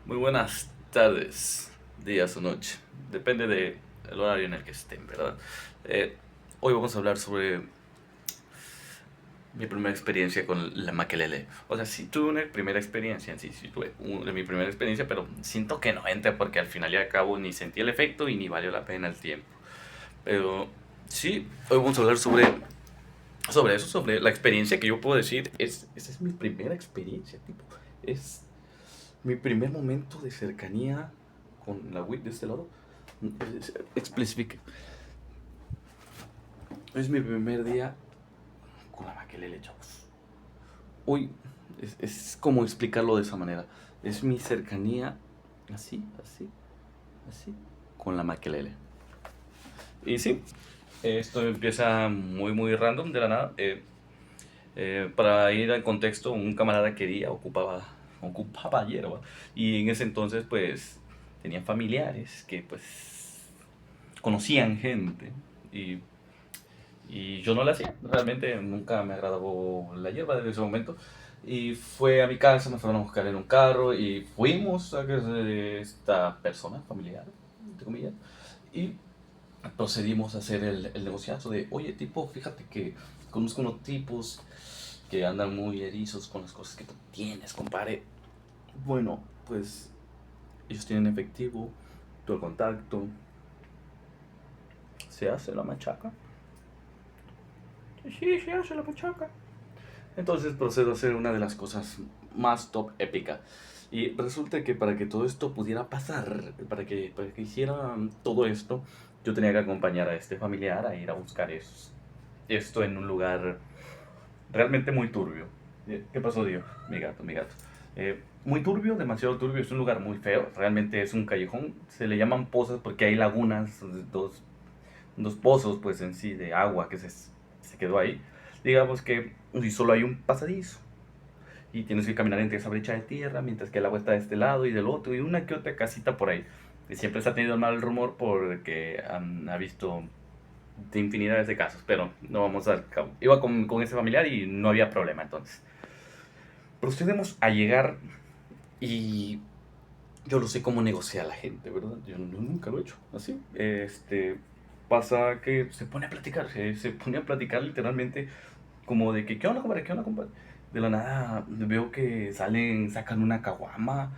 Muy buenas tardes, días o noche. Depende del horario en el que estén, ¿verdad? Eh, Hoy vamos a hablar sobre mi primera experiencia con la maquelele. O sea, sí tuve una primera experiencia en sí, sí tuve mi primera experiencia, pero siento que no entra porque al final y al cabo ni sentí el efecto y ni valió la pena el tiempo. Pero sí, hoy vamos a hablar sobre eso, sobre la experiencia que yo puedo decir. Esa es mi primera experiencia, tipo. Es mi primer momento de cercanía con la WIC de este lado. Especifique. Es mi primer día con la maquelele, chavos. Hoy es como explicarlo de esa manera. Es mi cercanía así, así, así, con la maquelele. Y sí, esto empieza muy random de la nada. Para ir al contexto, un camarada quería, ocupaba hierba. Y en ese entonces, pues, tenían familiares que, pues, conocían gente. Y, y yo no la hacía. Realmente nunca me agradó la hierba desde ese momento. Y fue a mi casa, me fueron a buscar en un carro y fuimos a casa de esta persona familiar, entre comillas. Y procedimos a hacer el negociazo de, oye, tipo, fíjate que conozco unos tipos que andan muy erizos con las cosas que tú tienes, compadre. Bueno, pues ellos tienen efectivo, tu contacto, se hace la machaca. Sí, se hace la machaca. Entonces procedo a hacer una de las cosas más top épica. Y resulta que para que todo esto pudiera pasar, para que hicieran todo esto, yo tenía que acompañar a este familiar a ir a buscar esto en un lugar realmente muy turbio. ¿Qué pasó, Dios? Mi gato, mi gato. Muy turbio, demasiado turbio, es un lugar muy feo, realmente es un callejón, se le llaman pozas porque hay lagunas, dos pozos pues en sí de agua que se quedó ahí. Digamos que y solo hay un pasadizo y tienes que caminar entre esa brecha de tierra mientras que el agua está de este lado y del otro y una que otra casita por ahí. Y siempre se ha tenido el mal rumor porque ha visto de infinidades de casos, pero no vamos al cabo. Iba con ese familiar y no había problema entonces. Procedemos a llegar y yo no sé cómo negociar a la gente, ¿verdad? Yo nunca lo he hecho así. Pasa que se pone a platicar, se pone a platicar literalmente como de que, ¿qué onda, compadre? ¿Qué onda, compadre? De la nada veo que salen, sacan una caguama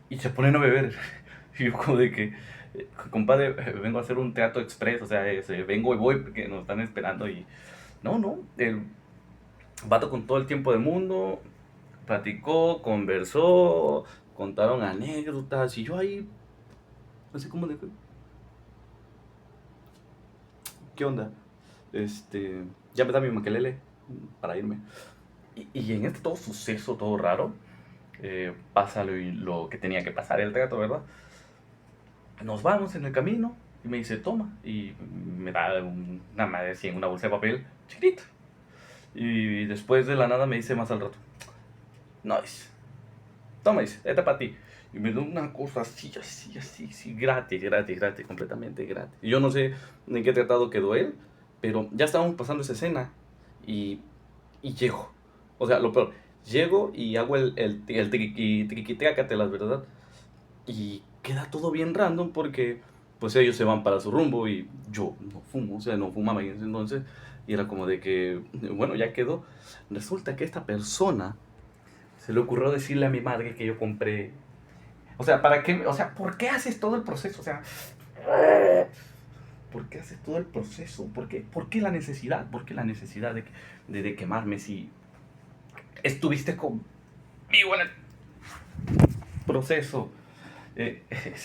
y se ponen a beber. Y yo como de que, compadre, vengo a hacer un teatro express, o sea, vengo y voy porque nos están esperando y... No, el vato con todo el tiempo del mundo, platicó, conversó, contaron anécdotas y yo ahí, así como de, ¿qué onda? Ya me da mi maquelele para irme. Y en este todo suceso, todo raro, pasa lo que tenía que pasar el trato, ¿verdad? Nos vamos en el camino y me dice, toma, y me da una madre así en una bolsa de papel chiquitita. Y después de la nada me dice más al rato, nice, toma, dice, esta para ti. Y me dio una cosa así, gratis, completamente gratis. Y yo no sé en qué tratado quedó él, pero ya estábamos pasando esa escena y, y llego. O sea, lo peor, llego y hago el triquitrácatelas, ¿verdad? Y queda todo bien random porque pues ellos se van para su rumbo y yo no fumo, o sea, no fumaba en ese entonces. Y era como de que, bueno, ya quedó. Resulta que esta persona se le ocurrió decirle a mi madre que yo compré. O sea, ¿para qué? O sea, ¿por qué haces todo el proceso? O sea, ¿por qué haces todo el proceso? ¿Por qué la necesidad? ¿Por qué la necesidad de quemarme si estuviste conmigo en el proceso?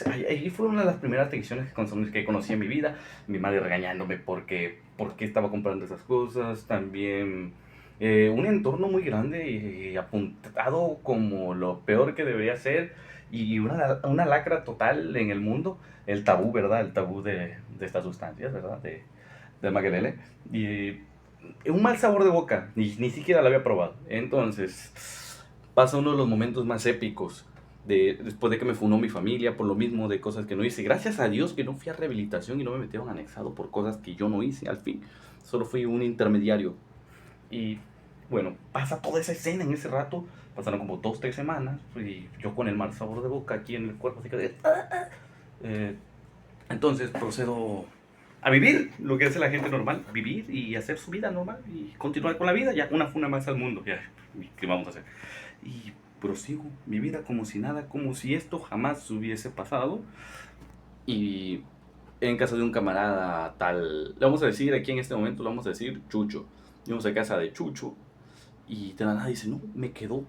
Ahí fue una de las primeras tensiones que conocí en mi vida. Mi madre regañándome porque estaba comprando esas cosas. También un entorno muy grande y apuntado como lo peor que debería ser. Y una lacra total en el mundo. El tabú, ¿verdad? El tabú de estas sustancias, ¿verdad? De maquelele. Y un mal sabor de boca. Ni siquiera lo había probado. Entonces, pasa uno de los momentos más épicos después de que me funó mi familia por lo mismo de cosas que no hice. Gracias a Dios que no fui a rehabilitación y no me metieron anexado por cosas que yo no hice al fin. Solo fui un intermediario. Y bueno, pasa toda esa escena en ese rato. Pasaron como 2, 3 semanas y yo con el mal sabor de boca aquí en el cuerpo, así que eh, entonces procedo a vivir lo que hace la gente normal, vivir y hacer su vida normal y continuar con la vida, ya una funa más al mundo, ya, ¿qué vamos a hacer? Y prosigo mi vida como si nada, como si esto jamás hubiese pasado. Y en casa de un camarada tal, le vamos a decir aquí en este momento, le vamos a decir Chucho. Íbamos a casa de Chucho y de la nada dice, no, le quedó.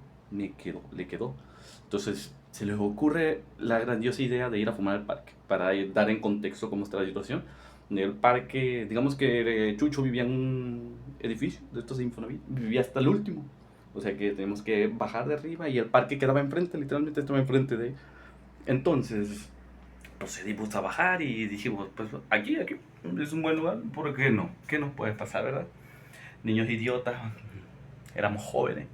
Entonces se les ocurre la grandiosa idea de ir a fumar al parque, para dar en contexto cómo está la situación. En el parque, digamos que Chucho vivía en un edificio de estos de Infonavit, vivía hasta el último. O sea que tenemos que bajar de arriba y el parque quedaba enfrente, literalmente estaba enfrente de ahí. Entonces procedimos a bajar y dijimos, pues aquí es un buen lugar, ¿por qué no? ¿Qué nos puede pasar, verdad? Niños idiotas, éramos jóvenes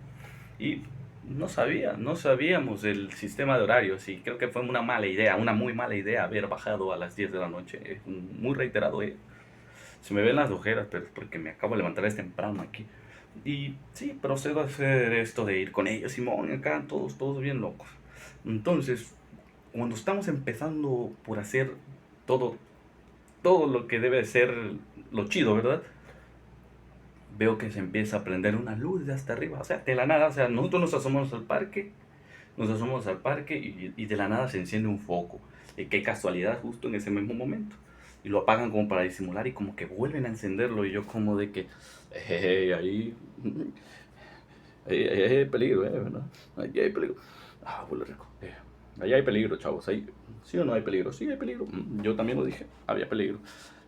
y no sabíamos el sistema de horarios y creo que fue una mala idea, una muy mala idea haber bajado a las 10 de la noche. Es muy reiterado, se me ven las ojeras, pero es porque me acabo de levantar es temprano aquí. Y sí, procedo a hacer esto de ir con ellos, Simón, acá todos bien locos. Entonces, cuando estamos empezando por hacer todo, todo lo que debe ser lo chido, ¿verdad? Veo que se empieza a prender una luz de hasta arriba, o sea, de la nada, o sea, nosotros nos asomamos al parque y de la nada se enciende un foco. Y qué casualidad justo en ese mismo momento. Y lo apagan como para disimular y como que vuelven a encenderlo y yo como de que, ahí, ahí hay peligro, ¿verdad? Ahí hay peligro. Ah, huele rico. Ahí hay peligro, chavos. Ahí, ¿sí o no hay peligro? Sí hay peligro. Yo también lo dije, había peligro.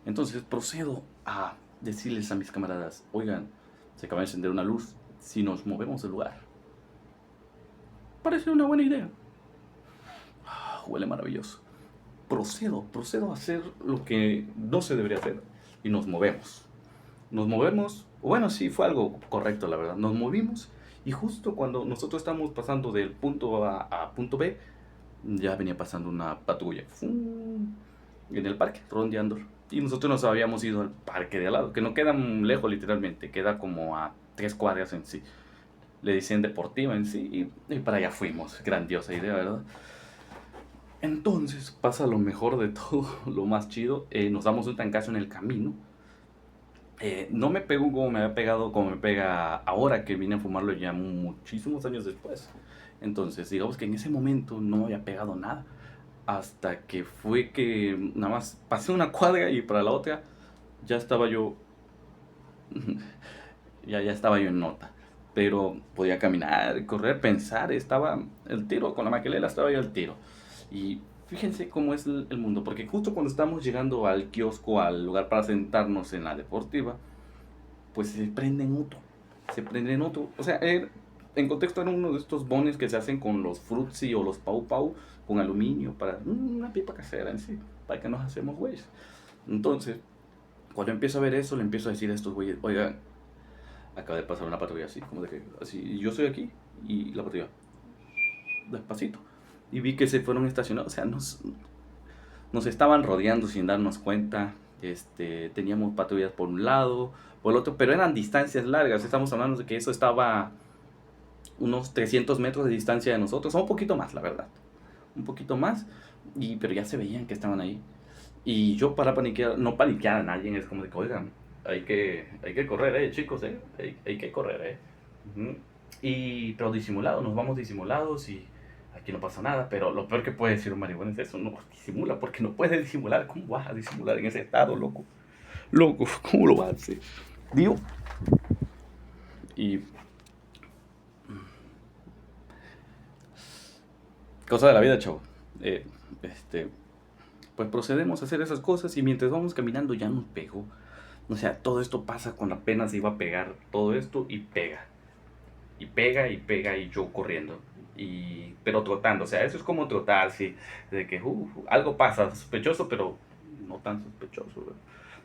Entonces procedo a decirles a mis camaradas, oigan, se acaba de encender una luz. Si nos movemos del lugar, parece una buena idea. Huele maravilloso. Procedo a hacer lo que no se debería hacer y nos movemos. Nos movemos, bueno, sí, fue algo correcto, la verdad. Nos movimos y justo cuando nosotros estamos pasando del punto A punto B, ya venía pasando una patrulla ¡fum! En el parque, rondeando. Y nosotros nos habíamos ido al parque de al lado, que no queda lejos literalmente, queda como a 3 cuadras en sí. Le dicen deportiva en sí y para allá fuimos. Grandiosa idea, ¿verdad? Entonces pasa lo mejor de todo, lo más chido. Nos damos un trancazo en el camino. No me pegó como me había pegado, como me pega ahora que vine a fumarlo ya muchísimos años después. Entonces, digamos que en ese momento no me había pegado nada. Hasta que fue que nada más pasé una cuadra y para la otra ya estaba yo, ya estaba yo en nota. Pero podía caminar, correr, pensar, estaba el tiro, con la maquilera estaba yo al tiro. Y fíjense cómo es el mundo, porque justo cuando estamos llegando al kiosco, al lugar para sentarnos en la deportiva, pues se prende en otro. Se prende en otro. O sea, en contexto era uno de estos bones que se hacen con los frutzi o los pau pau con aluminio para una pipa casera en sí, para que nos hacemos güeyes. Entonces, cuando empiezo a ver eso, le empiezo a decir a estos güeyes, oigan, acaba de pasar una patrulla así, como de que, así, y yo estoy aquí, y la patrulla, despacito. Y vi que se fueron estacionados, o sea, nos estaban rodeando sin darnos cuenta. Teníamos patrullas por un lado, por el otro, pero eran distancias largas. Estamos hablando de que eso estaba unos 300 metros de distancia de nosotros, o un poquito más, la verdad. Un poquito más, pero ya se veían que estaban ahí. Y yo para paniquear, no paniquear a nadie, es como de que, oigan, hay que correr, chicos, hay que correr, Ujú. Pero disimulado, nos vamos disimulados y aquí no pasa nada, pero lo peor que puede decir un marihuana es eso, no disimula, porque no puede disimular. ¿Cómo vas a disimular en ese estado, loco? Loco, ¿cómo lo vas a hacer? Digo, y cosa de la vida, chavo. Eh, este, pues procedemos a hacer esas cosas y mientras vamos caminando ya nos pegó. O sea, todo esto pasa cuando apenas iba a pegar todo esto y pega. Y pega y pega y yo corriendo. Pero trotando, o sea, eso es como trotar, sí, de que algo pasa sospechoso, pero no tan sospechoso, ¿verdad?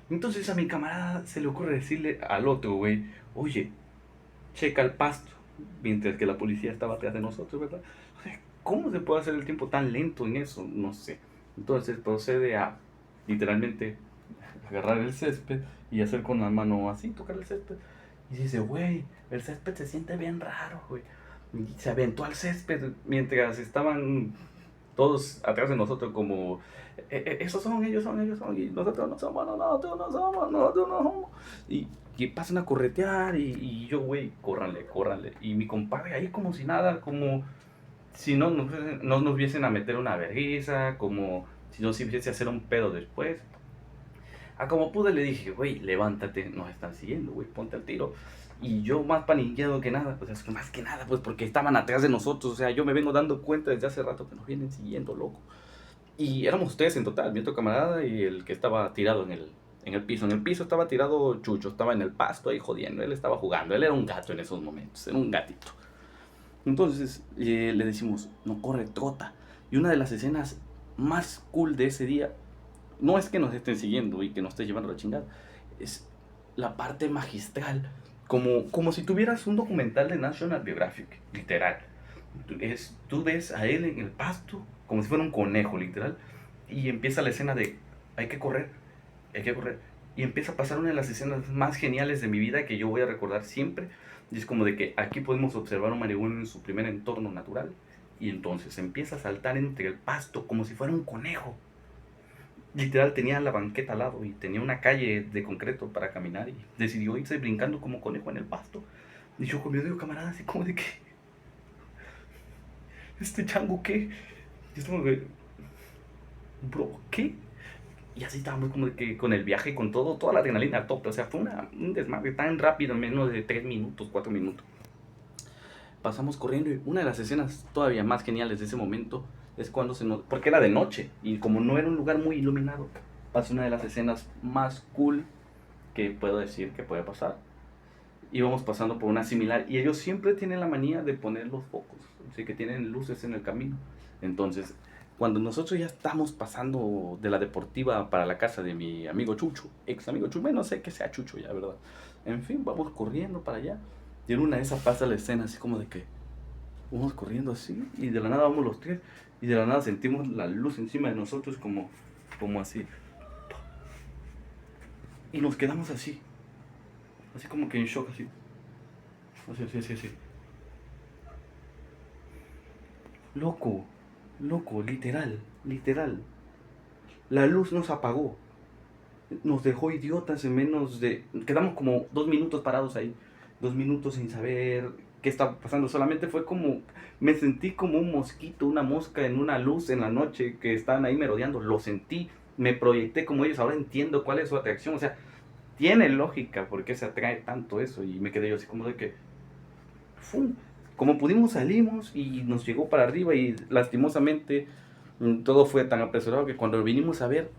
Entonces a mi camarada se le ocurre decirle al otro, güey, oye, checa el pasto, mientras que la policía estaba atrás de nosotros, ¿verdad? O sea, ¿cómo se puede hacer el tiempo tan lento en eso? No sé. Entonces procede a, literalmente, agarrar el césped y hacer con la mano así, tocar el césped. Y dice, güey, el césped se siente bien raro, güey. Y se aventó al césped mientras estaban todos atrás de nosotros como, esos son, ellos son, y nosotros no somos, no, no, tú no somos, no, tú no somos. Y pasan a corretear y yo, güey, córranle, córranle. Y mi compadre ahí como si nada, como si no nos viesen a meter una vergüenza, como si no se viese a hacer un pedo después. A como pude le dije, güey, levántate, nos están siguiendo, güey, ponte al tiro. Y yo más paniqueado que nada, pues es que más que nada, pues porque estaban atrás de nosotros, o sea, yo me vengo dando cuenta desde hace rato que nos vienen siguiendo, loco. Y éramos ustedes en total, mi otro camarada y el que estaba tirado en el piso. En el piso estaba tirado Chucho, estaba en el pasto ahí jodiendo, él estaba jugando, él era un gato en esos momentos, era un gatito. Entonces le decimos, no corre, trota. Y una de las escenas más cool de ese día no es que nos estén siguiendo y que nos esté llevando la chingada, es la parte magistral, como si tuvieras un documental de National Geographic, literal. Tú ves a él en el pasto, como si fuera un conejo, literal, y empieza la escena de hay que correr, hay que correr. Y empieza a pasar una de las escenas más geniales de mi vida que yo voy a recordar siempre. Y es como de que aquí podemos observar a un marihuano en su primer entorno natural. Y entonces empieza a saltar entre el pasto como si fuera un conejo. Literal tenía la banqueta al lado y tenía una calle de concreto para caminar y decidió irse brincando como conejo en el pasto. Y yo con mi odio camarada así como de que, ¿este chango qué? Y es como de, bro, ¿qué? Y así estábamos como de que con el viaje, con todo, toda la adrenalina a tope. O sea, fue un desmadre tan rápido, en menos de 3 minutos, 4 minutos. Pasamos corriendo y una de las escenas todavía más geniales de ese momento es cuando se nos... Porque era de noche y como no era un lugar muy iluminado, pasó una de las escenas más cool que puedo decir que puede pasar. Íbamos pasando por una similar y ellos siempre tienen la manía de poner los focos, así que tienen luces en el camino. Entonces, cuando nosotros ya estamos pasando de la deportiva para la casa de mi amigo Chucho, ex amigo Chucho, bueno, no sé que sea Chucho ya, ¿verdad? En fin, vamos corriendo para allá. Y en una de esas pasa la escena así como de que vamos corriendo así y de la nada vamos los tres y de la nada sentimos la luz encima de nosotros como así. Y nos quedamos así, así como que en shock, así. Así, así, así, así. Loco, loco, literal, literal. La luz nos apagó, nos dejó idiotas en menos de... Quedamos como 2 minutos parados ahí, 2 minutos sin saber qué estaba pasando. Solamente fue como... Me sentí como un mosquito, una mosca en una luz en la noche que estaban ahí merodeando. Lo sentí, me proyecté como ellos. Ahora entiendo cuál es su atracción. O sea, tiene lógica por qué se atrae tanto eso. Y me quedé yo así como de que... ¡Fum! Como pudimos salimos y nos llegó para arriba y lastimosamente todo fue tan apresurado que cuando vinimos a ver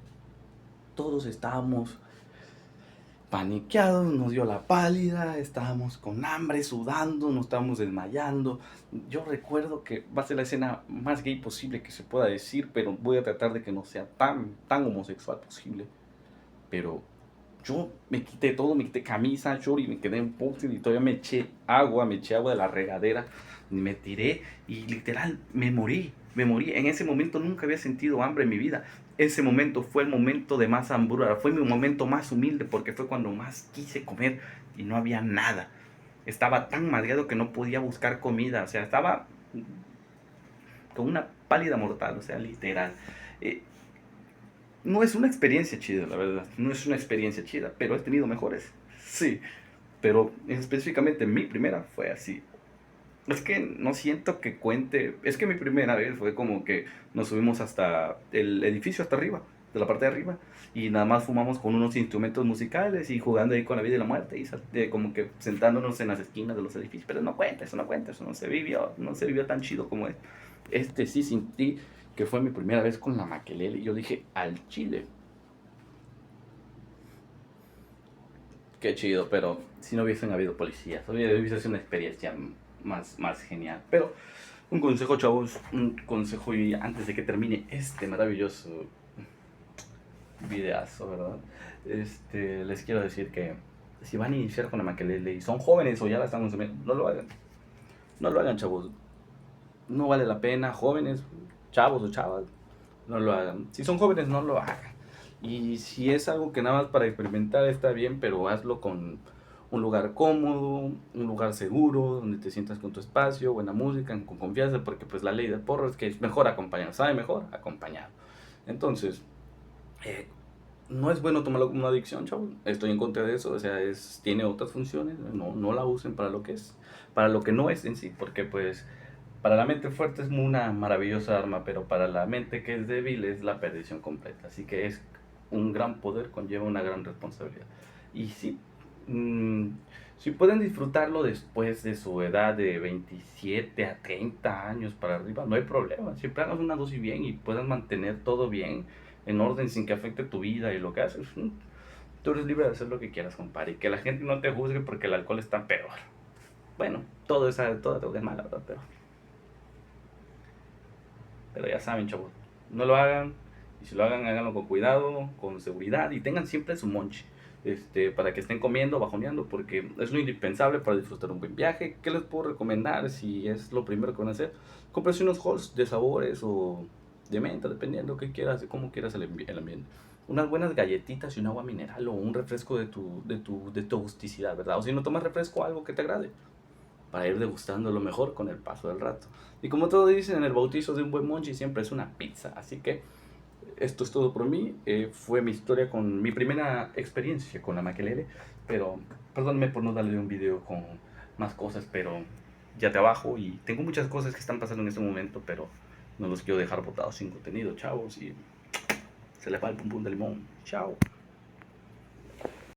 todos estábamos paniqueados, nos dio la pálida, estábamos con hambre, sudando, nos estábamos desmayando. Yo recuerdo que va a ser la escena más gay posible que se pueda decir, pero voy a tratar de que no sea tan homosexual posible. Pero yo me quité todo, me quité camisa, short y me quedé en boxer y todavía me eché agua de la regadera, y me tiré y literal me morí, me morí. En ese momento nunca había sentido hambre en mi vida. Ese momento fue el momento de más hambruna, fue mi momento más humilde porque fue cuando más quise comer y no había nada. Estaba tan mareado que no podía buscar comida, o sea, estaba con una pálida mortal, o sea, literal. Eh, no es una experiencia chida, la verdad. No es una experiencia chida, pero he tenido mejores. Sí, pero específicamente mi primera fue así. Es que no siento que cuente. Es que mi primera vez fue como que nos subimos hasta el edificio, hasta arriba, de la parte de arriba, y nada más fumamos con unos instrumentos musicales y jugando ahí con la vida y la muerte, y como que sentándonos en las esquinas de los edificios. Pero no cuenta, eso no cuenta, eso no se vivió tan chido como es. Este sí sentí que fue mi primera vez con la maquelele y yo dije, al chile, qué chido, pero si no hubiesen habido policías, hubiese sido una experiencia más genial. Pero un consejo, chavos, un consejo y antes de que termine este maravilloso videazo, ¿verdad? Les quiero decir que si van a iniciar con la maquelele y son jóvenes o ya la están consumiendo, no lo hagan. No lo hagan, chavos. No vale la pena, jóvenes, chavos o chavas, no lo hagan. Si son jóvenes, no lo hagan. Y si es algo que nada más para experimentar está bien, pero hazlo con un lugar cómodo, un lugar seguro, donde te sientas con tu espacio, buena música, con confianza, porque pues la ley del porro es que es mejor acompañado, sabe mejor acompañado. Entonces, eh, no es bueno tomarlo como una adicción, chavo. Estoy en contra de eso, o sea, tiene otras funciones, no la usen para lo que es, para lo que no es en sí, porque pues para la mente fuerte es una maravillosa arma, pero para la mente que es débil es la perdición completa. Así que es un gran poder, conlleva una gran responsabilidad. Y sí, mm, si pueden disfrutarlo después de su edad de 27 a 30 años para arriba, no hay problema. Siempre hagas una dosis bien y puedas mantener todo bien, en orden, sin que afecte tu vida y lo que haces. Tú eres libre de hacer lo que quieras, compadre. Y que la gente no te juzgue porque el alcohol está peor. Bueno, toda droga es mala, ¿verdad? Pero ya saben, chavos, no lo hagan. Y si lo hagan, háganlo con cuidado, con seguridad y tengan siempre su monche. Para que estén comiendo, bajoneando, porque es lo indispensable para disfrutar un buen viaje. ¿Qué les puedo recomendar si es lo primero que van a hacer? Cómprese unos halls de sabores o de menta, dependiendo qué quieras, de cómo quieras el ambiente. Unas buenas galletitas y un agua mineral o un refresco de tu agusticidad, ¿verdad? O si no tomas refresco, algo que te agrade para ir degustando lo mejor con el paso del rato. Y como todos dicen, en el bautizo de un buen monchi siempre es una pizza. Así que esto es todo por mí. Fue mi historia con mi primera experiencia con la maquelele. Pero perdónenme por no darle un video con más cosas, pero ya te abajo y tengo muchas cosas que están pasando en este momento, pero no los quiero dejar botados sin contenido, chavos. Y se les va el pum pum de limón. Chao.